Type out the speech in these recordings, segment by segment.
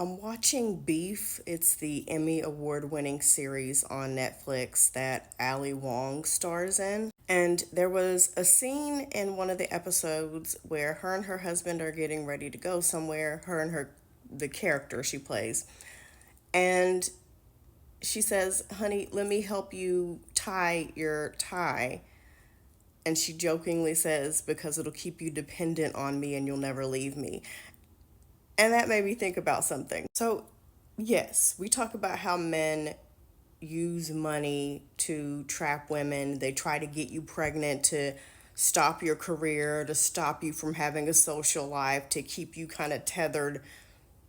I'm watching Beef. It's the Emmy award winning series on Netflix that Ali Wong stars in. And there was a scene in one of the episodes where her and her husband are getting ready to go somewhere, her and the character she plays. And she says, "Honey, let me help you tie your tie." And she jokingly says, "Because it'll keep you dependent on me and you'll never leave me." And that made me think about something. So, yes, we talk about how men use money to trap women. They try to get you pregnant to stop your career, to stop you from having a social life, to keep you kind of tethered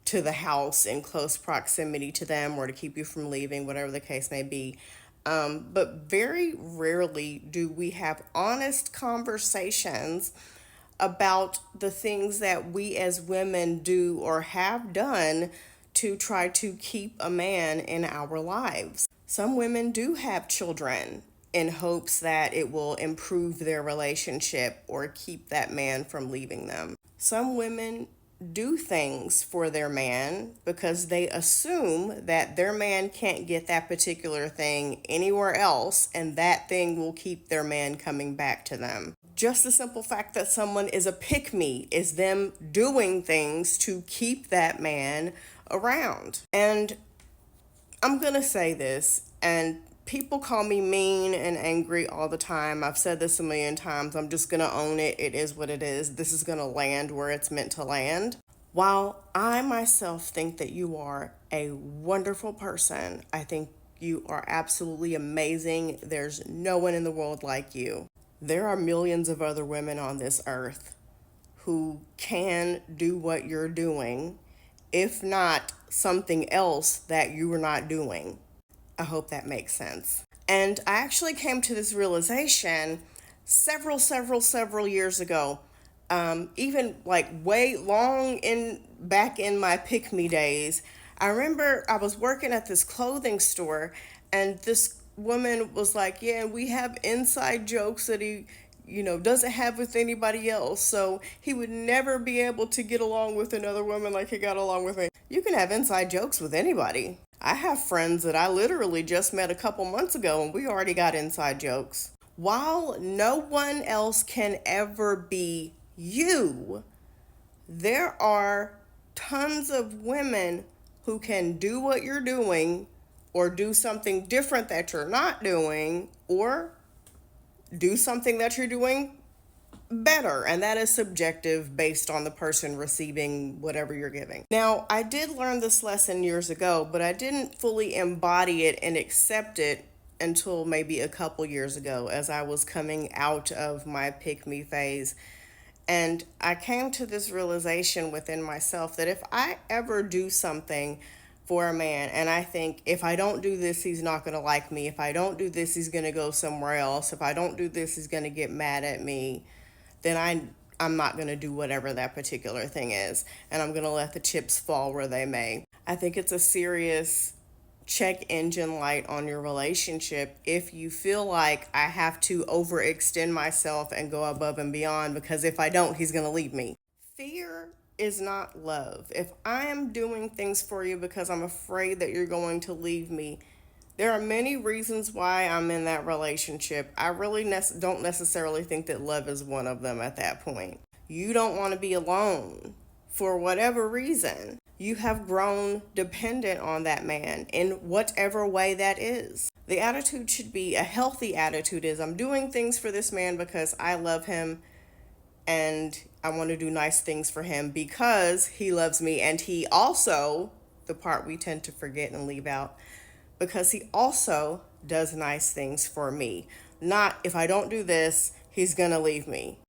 to the house in close proximity to them, or to keep you from leaving, whatever the case may be. But very rarely do we have honest conversations about the things that we as women do or have done to try to keep a man in our lives. Some women do have children in hopes that it will improve their relationship or keep that man from leaving them. Some women do things for their man because they assume that their man can't get that particular thing anywhere else, and that thing will keep their man coming back to them. Just the simple fact that someone is a pick me is them doing things to keep that man around. And I'm going to say this, and people call me mean and angry all the time. I've said this a million times. I'm just going to own it. It is what it is. This is going to land where it's meant to land. While I myself think that you are a wonderful person, I think you are absolutely amazing. There's no one in the world like you. There are millions of other women on this earth who can do what you're doing, if not something else that you are not doing. I hope that makes sense. And I actually came to this realization several years ago. Even like way long in back in my pick me days. I remember I was working at this clothing store, and this woman was like, "Yeah, we have inside jokes that he doesn't have with anybody else, so he would never be able to get along with another woman like he got along with me." You can have inside jokes with anybody. I have friends that I literally just met a couple months ago and we already got inside jokes. While no one else can ever be you, there are tons of women who can do what you're doing, or do something different that you're not doing, or do something that you're doing better, and that is subjective based on the person receiving whatever you're giving. Now, I did learn this lesson years ago, but I didn't fully embody it and accept it until maybe a couple years ago, as I was coming out of my pick me phase. And I came to this realization within myself that if I ever do something for a man and I think, if I don't do this, he's not going to like me. If I don't do this, he's going to go somewhere else. If I don't do this, he's going to get mad at me. Then I'm not going to do whatever that particular thing is. And I'm going to let the chips fall where they may. I think it's a serious check engine light on your relationship if you feel like, I have to overextend myself and go above and beyond, because if I don't, he's going to leave me. Fear is not love. If I am doing things for you because I'm afraid that you're going to leave me, there are many reasons why I'm in that relationship. I really don't necessarily think that love is one of them at that point. You don't want to be alone for whatever reason. You have grown dependent on that man in whatever way that is. The attitude should be, a healthy attitude is, I'm doing things for this man because I love him and I want to do nice things for him because he loves me, and he also, the part we tend to forget and leave out, because he also does nice things for me. Not, if I don't do this, he's gonna leave me.